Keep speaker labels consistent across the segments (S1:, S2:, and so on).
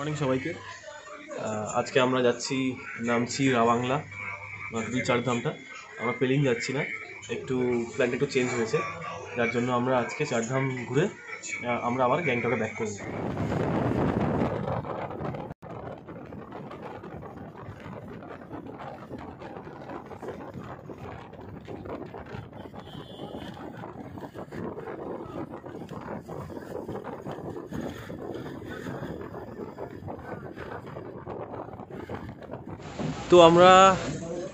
S1: Morning সবাইকে। আজকে আমরা যাচ্ছি, নামছি রাবাংলা দুই চারধামটা। আমরা পেলিং যাচ্ছি না, একটু প্ল্যানটা একটু চেঞ্জ হয়েছে, যার জন্য আমরা আজকে চারধাম ঘুরে আমরা আবার গ্যাংটকে ব্যাক করব। তো আমরা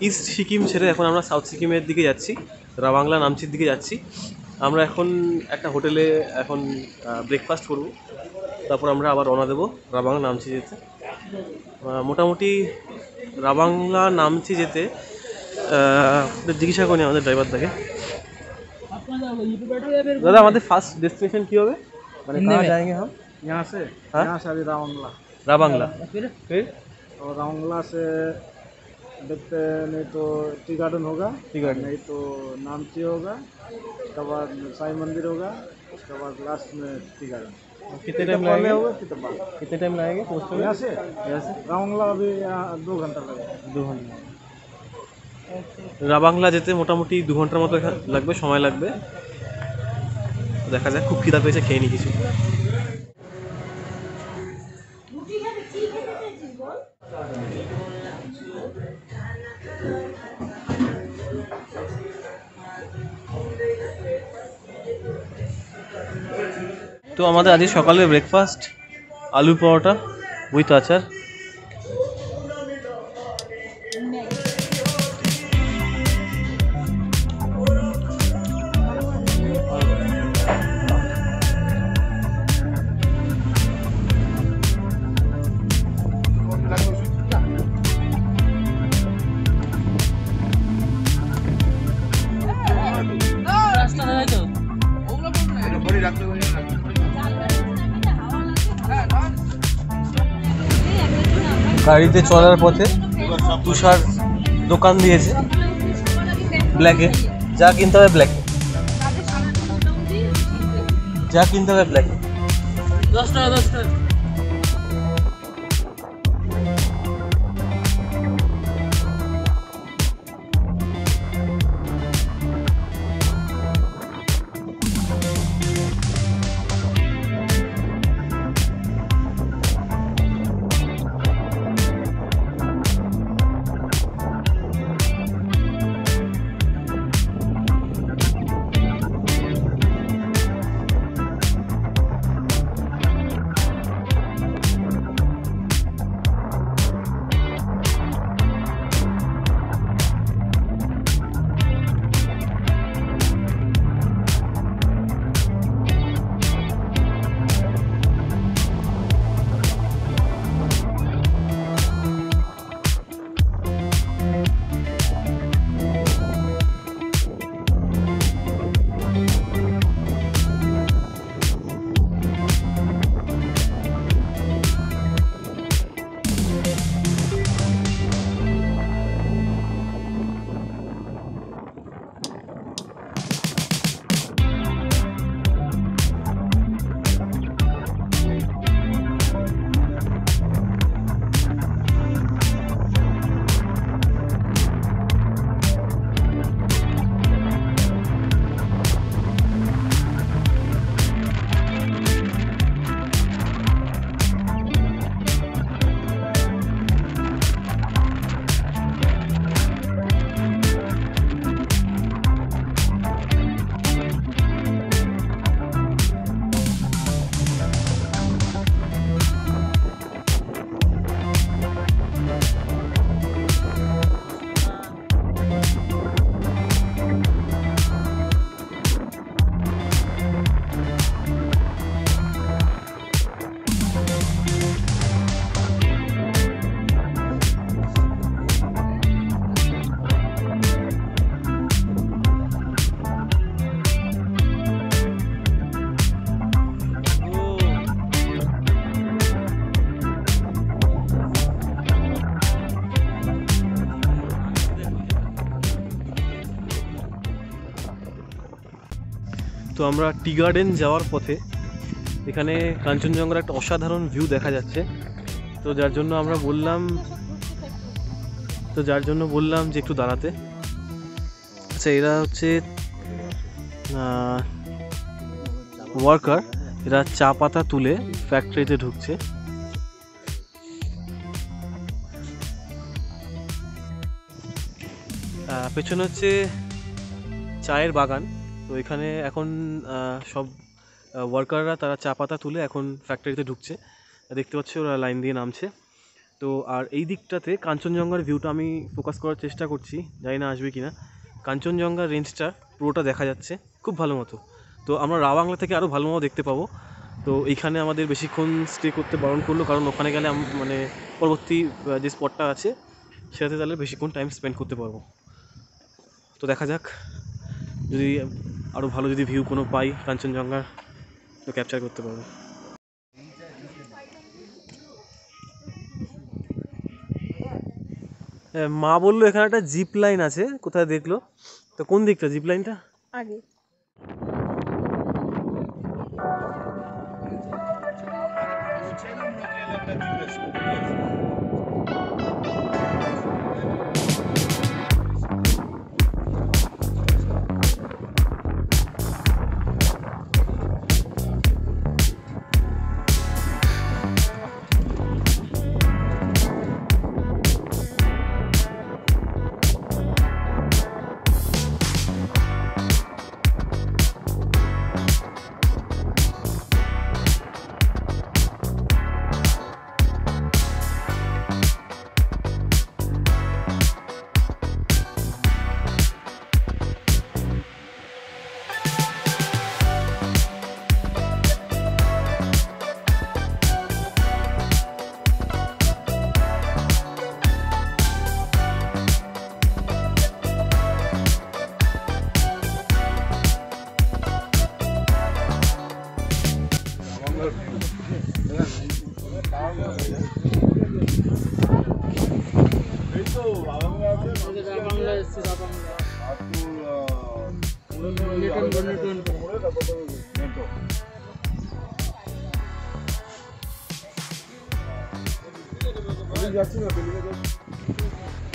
S1: ইস্ট সিকিম ছেড়ে এখন আমরা সাউথ সিকিমের দিকে যাচ্ছি, রাবাংলা নামচির দিকে যাচ্ছি। আমরা এখন একটা হোটেলে এখন ব্রেকফাস্ট করব, তারপর আমরা আবার রওনা দেবো রাবাংলা নামচি যেতে। মোটামুটি রাবাংলা নামচি যেতে জিজ্ঞাসা করি আমাদের ড্রাইভারটাকে, দাদা আমাদের ফার্স্ট ডেস্টিনেশন কী হবে, মানে कहाँ जाएंगे हम?
S2: यहाँ से अभी रावंगला।
S1: राबांगला फिर
S2: और रावंगला से देखते नहीं तो टी गार्डन होगा, नहीं तो नामची होगा, उसके बाद साई मंदिर होगा, उसके बाद लास्ट में टी गार्डन।
S1: कितने टाइम लगेगा?
S2: कितने टाइम लगेगा पहुँचने में? यहाँ से रावंगला अभी 2 घंटा लगेगा।
S1: 2 घंटा রাবাংলা যেতে মোটামুটি 2 ঘন্টার মতো লাগবে, সময় লাগবে। দেখা যাক, খুব খিদা পেয়েছে, খেয়ে নি কিছু। তো আমাদের আজকে সকালে ব্রেকফাস্ট আলু পরোটা উইথ আচার। গাড়িতে চলার পথে তুষার দোকান দিয়েছে ব্ল্যাকে, যা কিনতে হবে ব্ল্যাকে, যা কিনতে হবে ব্ল্যাকে। 10 টাকা 10 টাকা। তো আমরা টি গার্ডেন যাওয়ার পথে এখানে কাঞ্চনজঙ্ঘার একটা অসাধারণ ভিউ দেখা যাচ্ছে। তো যার জন্য বললাম যে একটু দাঁড়াতে। আচ্ছা, এরা হচ্ছে ওয়ার্কার, এরা চা পাতা তুলে ফ্যাক্টরিতে ঢুকছে। পেছনে হচ্ছে চায়ের বাগান। তো এখানে এখন সব ওয়ার্কাররা তারা চা পাতা তুলে এখন ফ্যাক্টরিতে ঢুকছে। দেখতে পাচ্ছি ওরা লাইন দিয়ে নামছে। তো আর এই দিকটাতে কাঞ্চনজঙ্ঘার ভিউটা আমি ফোকাস করার চেষ্টা করছি, জানি না আসবে কি না। কাঞ্চনজঙ্ঘা রেঞ্জটা পুরোটা দেখা যাচ্ছে খুব ভালো মতো। তো আমরা রাবাংলা থেকে আরও ভালো মতো দেখতে পাবো। তো এইখানে আমাদের বেশিক্ষণ স্টে করতে বারণ করলো, কারণ ওখানে গেলে মানে পরবর্তী যে স্পটটা আছে সেটাতে তাহলে বেশিক্ষণ টাইম স্পেন্ড করতে পারবো। তো দেখা যাক, যদি আরও ভালো যদি ভিউ কোনো পাই কাঞ্চনজঙ্ঘার, তো ক্যাপচার করতে পারবো। মা বললো এখানে একটা জিপ লাইন আছে, কোথায় দেখলো? তো কোন দিকটা জিপ লাইনটা?
S3: আগে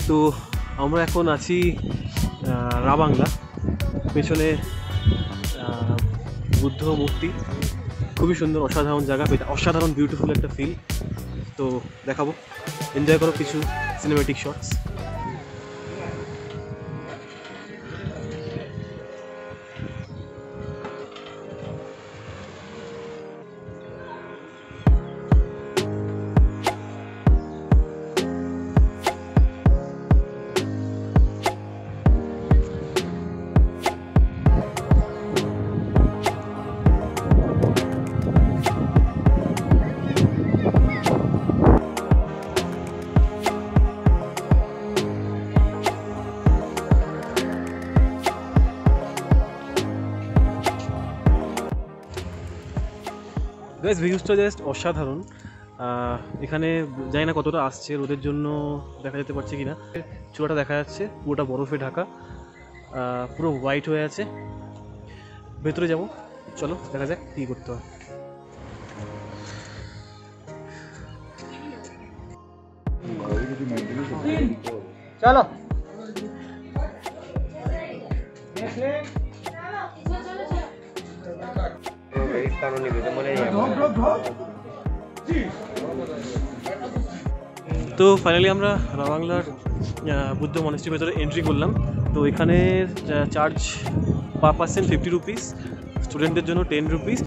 S1: তো আমরা এখন আছি রাবাংলা। পেছনে বুদ্ধ মূর্তি, খুবই সুন্দর, অসাধারণ জায়গা, অসাধারণ বিউটিফুল একটা ফিল। তো দেখাবো, এনজয় করো কিছু সিনেমেটিক শটস। গাইস, ভিউজটা জাস্ট অসাধারণ। এখানে জানি না কতটা আসছে, রোদের জন্য দেখা যেতে পারছে কিনা। চূড়াটা দেখা যাচ্ছে পুরোটা বরফে ঢাকা, পুরো হোয়াইট হয়ে আছে। ভেতরে যাব, চলো দেখা যাক কী করতে হয়।
S2: চলো
S1: তো ফাইনালি আমরা রাবাংলার বুদ্ধ মনেস্ট্রির ভেতরে এন্ট্রি করলাম। তো এখানে চার্জ পার পার্সন 50 রুপিস, স্টুডেন্টদের জন্য 10 রুপিস।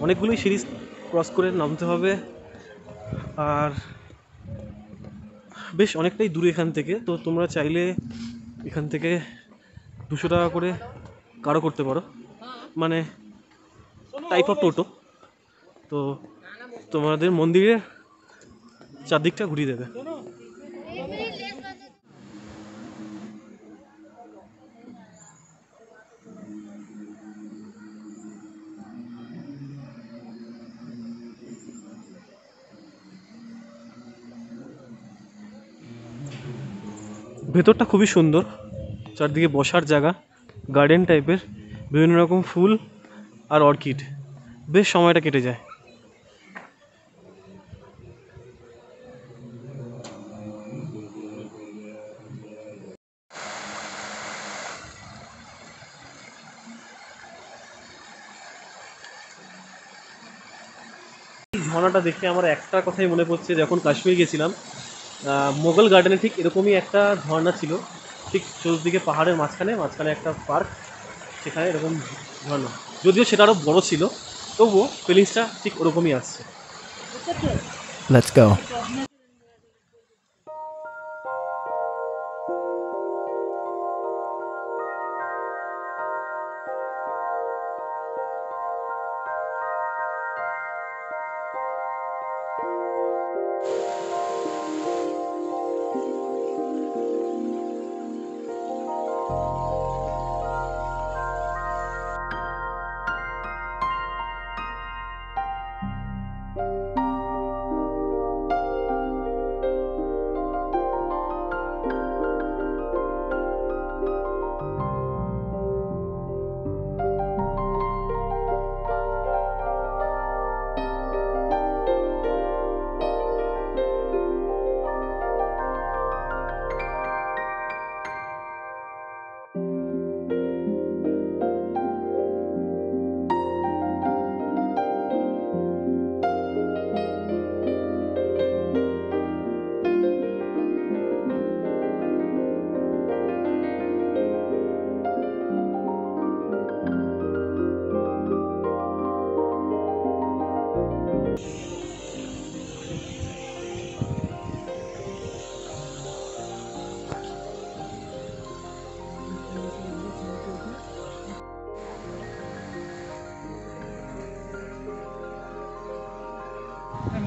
S1: অনেকগুলোই সিঁড়ি ক্রস করে নামতে হবে, আর বেশ অনেকটাই দূরে এখান থেকে। তো তোমরা চাইলে এখান থেকে 200 টাকা করে কারো করতে পারো, মানে টাইপ অফ টোটো। তো তোমাদের মন্দিরের চারদিকটা ঘুরিয়ে দেবে। ভেতরটা খুবই সুন্দর, চারদিকে বসার জায়গা, গার্ডেন টাইপের, বিভিন্ন রকম ফুল আর অর্কিড, বেশ সময়টা কেটে যায়। এই ঝর্ণাটা দেখে আমার একটা কথাই মনে পড়ছে, যখন কাশ্মীর গেছিলাম মোগল গার্ডেনে ঠিক এরকমই একটা ঝর্ণা ছিল, ঠিক চতুর্দিকে পাহাড়ের মাঝখানে মাঝখানে একটা পার্ক, সেখানে এরকম ঝর্ণা, যদিও সেটা আরও বড় ছিল, তবুও ফিলিংসটা ঠিক ওরকমই আসছে।
S3: Let's go.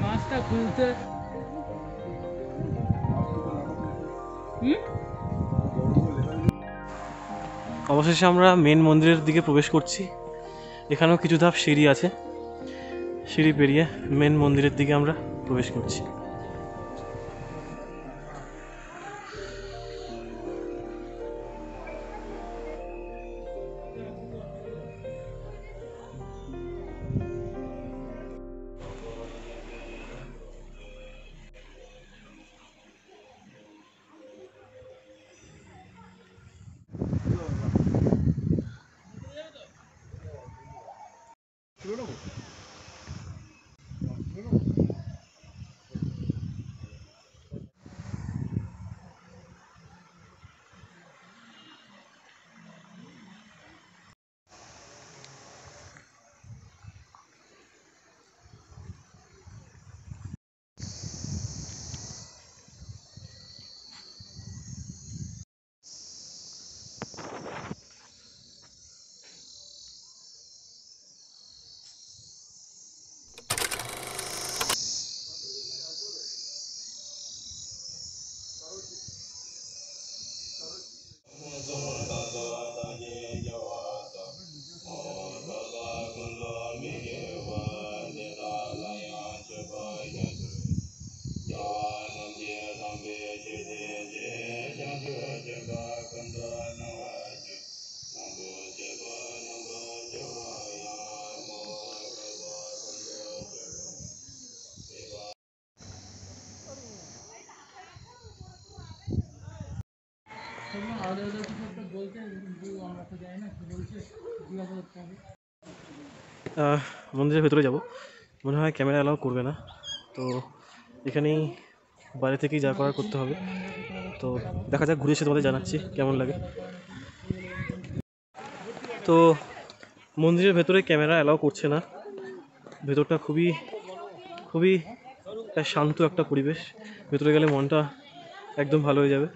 S4: মাছটা খুলতে
S1: অবশেষে আমরা মেন মন্দিরের দিকে প্রবেশ করছি। এখানেও কিছু ধাপ সিঁড়ি আছে, সিঁড়ি পেরিয়ে মেন মন্দিরের দিকে আমরা প্রবেশ করছি। মন্দিরের ভেতরে যাব, মনে হয় ক্যামেরা অ্যালাউ করবে না, তো এখানেই বাইরে থেকেই যা করার করতে হবে। তো দেখা যাক, ঘুরে এসে তোমাদের জানাচ্ছি কেমন লাগে। তো মন্দিরের ভেতরে ক্যামেরা অ্যালাউ করছে না, ভেতরটা খুবই খুবই শান্ত একটা পরিবেশ, ভেতরে গেলে মনটা একদম ভালো হয়ে যাবে।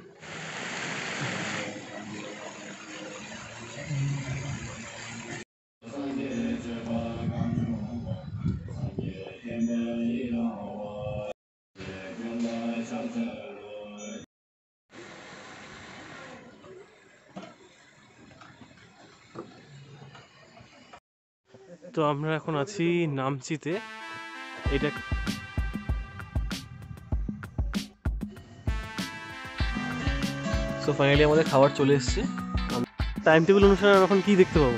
S1: তো আমরা এখন আছি নামচিতে। এটা তো ফাইনালি আমাদের খাবার চলে এসছে। টাইম টেবিল অনুসারে এখন কি দেখতে পাবো?